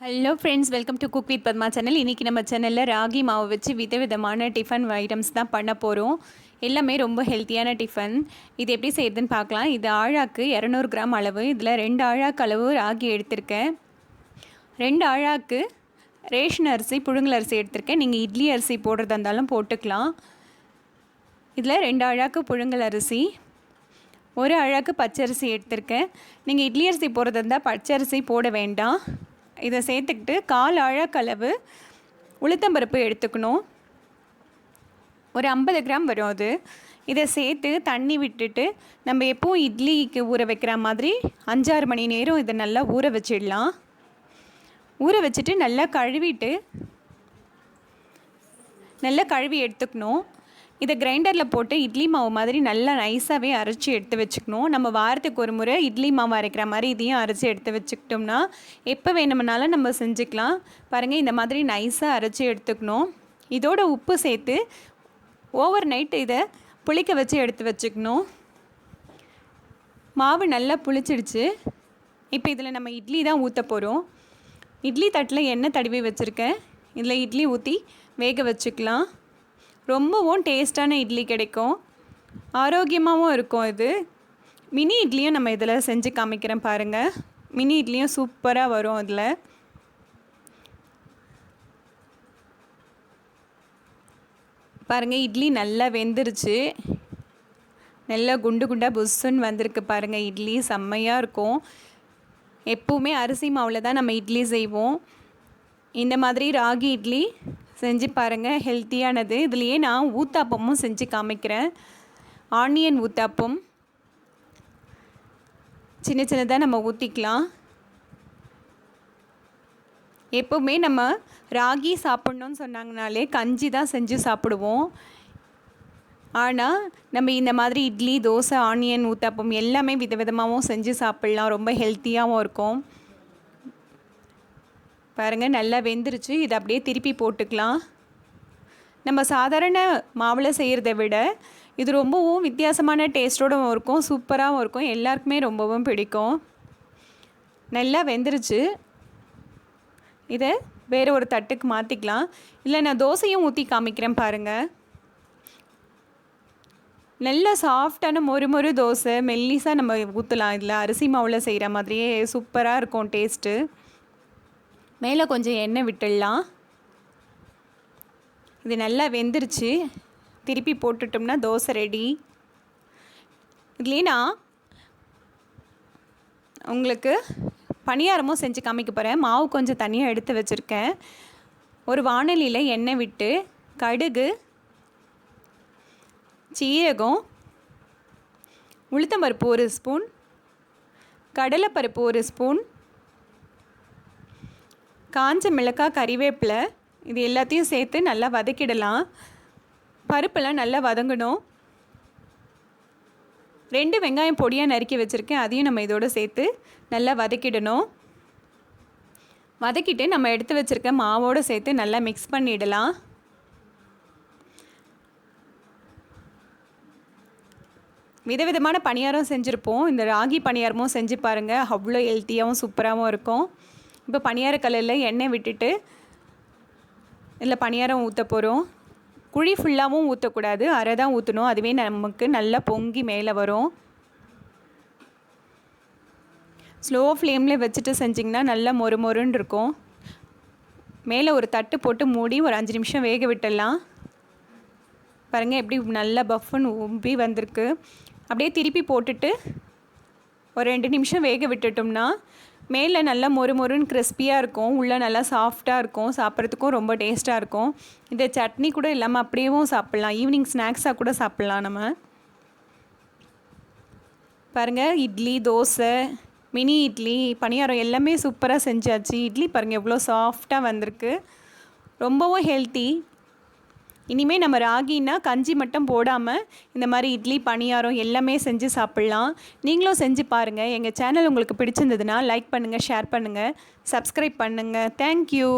Hello friends, welcome to cook with Padma channel. இன்றைக்கி நம்ம சேனலில் ராகி மாவு வச்சு விதவிதமான டிஃபன் ஐட்டம்ஸ் தான் பண்ண போகிறோம். எல்லாமே ரொம்ப ஹெல்த்தியான டிஃபன். இது எப்படி செய்யுதுன்னு பார்க்கலாம். இது ஆழாக்கு 200 கிராம் அளவு. இதில் 2 ஆழாக்கு அளவு ராகி எடுத்திருக்கேன். 2 ஆழாக்கு ரேஷன் அரிசி, புழுங்கல் அரிசி எடுத்திருக்கேன். நீங்கள் இட்லி அரிசி போடுறதா இருந்தாலும் போட்டுக்கலாம். இதில் 2 ஆழாக்கு புழுங்கல் அரிசி, 1 ஆழாக்கு பச்சரிசி எடுத்திருக்கேன். நீங்கள் இட்லி அரிசி போடுறதா இருந்தால் பச்சரிசி போட வேண்டாம். இதை சேர்த்துக்கிட்டு 1/4 ஆழாக்கு அளவு உளுத்தம்பருப்பு எடுத்துக்கணும். ஒரு 50 கிராம் வரும் அது. இதை சேர்த்து தண்ணி விட்டுட்டு நம்ம எப்போவும் இட்லிக்கு ஊற வைக்கிற மாதிரி 5-6 மணி நேரம் இதை நல்லா ஊற வச்சிடலாம். ஊற வச்சுட்டு நல்லா கழுவி எடுத்துக்கணும். இதை கிரைண்டரில் போட்டு இட்லி மாவு மாதிரி நல்லா நைஸாகவே அரைச்சி எடுத்து வச்சுக்கணும். நம்ம வாரத்துக்கு ஒரு முறை இட்லி மாவு அரைக்கிற மாதிரி இதையும் அரைச்சி எடுத்து வச்சுக்கிட்டோம்னா எப்போ வேணும்னாலும் நம்ம செஞ்சுக்கலாம். பாருங்கள், இந்த மாதிரி நைஸாக அரைச்சி எடுத்துக்கணும். இதோட உப்பு சேர்த்து ஓவர் நைட் இதை புளிக்க வச்சு எடுத்து வச்சுக்கணும். மாவு நல்லா புளிச்சிடுச்சு. இப்போ இதில் நம்ம இட்லி தான் ஊற்ற போகிறோம். இட்லி தட்டில் எண்ணெய் தடவி வச்சுருக்கேன். இதில் இட்லி ஊற்றி வேக வச்சுக்கலாம். ரொம்பவும் டேஸ்ட்டான இட்லி கிடைக்கும், ஆரோக்கியமாகவும் இருக்கும். இது மினி இட்லியும் நம்ம இதில் செஞ்சு காமிக்கிறேன் பாருங்கள். மினி இட்லியும் சூப்பராக வரும். இதில் பாருங்கள், இட்லி நல்லா வெந்துருச்சு. நல்லா குண்டு குண்டாக புஷ்ஷுன்னு வந்திருக்கு பாருங்கள். இட்லி செம்மையாக இருக்கும். எப்போவுமே அரிசி மாவில் தான் நம்ம இட்லி செய்வோம். இந்த மாதிரி ராகி இட்லி செஞ்சு பாருங்கள், ஹெல்த்தியானது. இதுலேயே நான் ஊத்தாப்பமும் செஞ்சு காமிக்கிறேன். ஆனியன் ஊத்தாப்பம் சின்ன சின்னதாக நம்ம ஊற்றிக்கலாம். எப்போவுமே நம்ம ராகி சாப்பிட்ணுன்னு சொன்னாங்கனாலே கஞ்சி தான் செஞ்சு சாப்பிடுவோம். ஆனால் நம்ம இந்த மாதிரி இட்லி, தோசை, ஆனியன் ஊத்தாப்பம் எல்லாமே விதவிதமாகவும் செஞ்சு சாப்பிட்லாம். ரொம்ப ஹெல்த்தியாகவும் இருக்கும். பாருங்கள், நல்லா வெந்துருச்சு. இதை அப்படியே திருப்பி போட்டுக்கலாம். நம்ம சாதாரண மாவில் செய்கிறத விட இது ரொம்பவும் வித்தியாசமான டேஸ்ட்டோடும் இருக்கும், சூப்பராகவும் இருக்கும். எல்லாருக்குமே ரொம்பவும் பிடிக்கும். நல்லா வெந்துருச்சு. இதை வேறு ஒரு தட்டுக்கு மாற்றிக்கலாம். இல்லை, நான் தோசையும் ஊற்றி காமிக்கிறேன் பாருங்கள். நல்ல சாஃப்டான மொறு தோசை மெல்லிசாக நம்ம ஊற்றலாம். இதில் அரிசி மாவில் செய்கிற மாதிரியே சூப்பராக இருக்கும் டேஸ்ட்டு. மேலே கொஞ்சம் எண்ணெய் விட்டுடலாம். இது நல்லா வெந்துருச்சு. திருப்பி போட்டுட்டோம்னா தோசை ரெடி. இதுலேயே நான் உங்களுக்கு பனியாரமும் செஞ்சு காமிக்க போகிறேன். மாவு கொஞ்சம் தனியாக எடுத்து வச்சுருக்கேன். ஒரு வாணலியில் எண்ணெய் விட்டு கடுகு, சீரகம், உளுத்தம்பருப்பு 1 ஸ்பூன், கடலைப்பருப்பு 1 ஸ்பூன், காஞ்ச மிளகாய், கறிவேப்பிலை, இது எல்லாத்தையும் சேர்த்து நல்லா வதக்கிடலாம். பருப்பெல்லாம் நல்லா வதங்கணும். 2 வெங்காயம் பொடியாக நறுக்கி வச்சுருக்கேன். அதையும் நம்ம இதோடு சேர்த்து நல்லா வதக்கிடணும். வதக்கிட்டு நம்ம எடுத்து வச்சுருக்க மாவோடு சேர்த்து நல்லா மிக்ஸ் பண்ணிடலாம். விதவிதமான பணியாரம் செஞ்சுருப்போம். இந்த ராகி பணியாரமும் செஞ்சு பாருங்கள், அவ்வளோ ஹெல்த்தியாகவும் சூப்பராகவும் இருக்கும். இப்போ பணியார கல்லில் எண்ணெய் விட்டுட்டு இதில் பணியாரம் ஊற்ற போகிறோம். குழி ஃபுல்லாகவும் ஊற்றக்கூடாது, அரை தான் ஊற்றணும். அதுவே நமக்கு நல்லா பொங்கி மேலே வரும். ஸ்லோ ஃப்ளேமில் வச்சுட்டு செஞ்சிங்கன்னா நல்லா மொறுன்னு இருக்கும். மேலே ஒரு தட்டு போட்டு மூடி ஒரு 5 நிமிஷம் வேக விட்டுடலாம். பாருங்கள், எப்படி நல்லா பஃப்னு உப்பி வந்திருக்கு. அப்படியே திருப்பி போட்டுட்டு ஒரு 2 நிமிஷம் வேக விட்டுட்டோம்னா மேலே நல்லா மொறுன்னு கிறிஸ்பியாக இருக்கும், உள்ளே நல்லா சாஃப்டாக இருக்கும். சாப்பிட்றதுக்கும் ரொம்ப டேஸ்ட்டாக இருக்கும். இதை சட்னி கூட இல்லாமல் அப்படியேவும் சாப்பிட்லாம். ஈவினிங் ஸ்நாக்ஸாக கூட சாப்பிட்லாம் நம்ம. பாருங்கள், இட்லி, தோசை, மினி இட்லி, பணியாரம் எல்லாமே சூப்பராக செஞ்சாச்சு. இட்லி பாருங்கள் எவ்வளோ சாஃப்டாக வந்திருக்கு. ரொம்பவும் ஹெல்த்தி. இனிமேல் நம்ம ராகின்னா கஞ்சி மட்டும் போடாமல் இந்த மாதிரி இட்லி, பணியாரம் எல்லாமே செஞ்சு சாப்பிட்லாம். நீங்களும் செஞ்சு பாருங்கள். எங்கள் சேனல் உங்களுக்கு பிடிச்சிருந்ததுன்னா லைக் பண்ணுங்கள், ஷேர் பண்ணுங்கள், சப்ஸ்கிரைப் பண்ணுங்கள். தேங்க்யூ.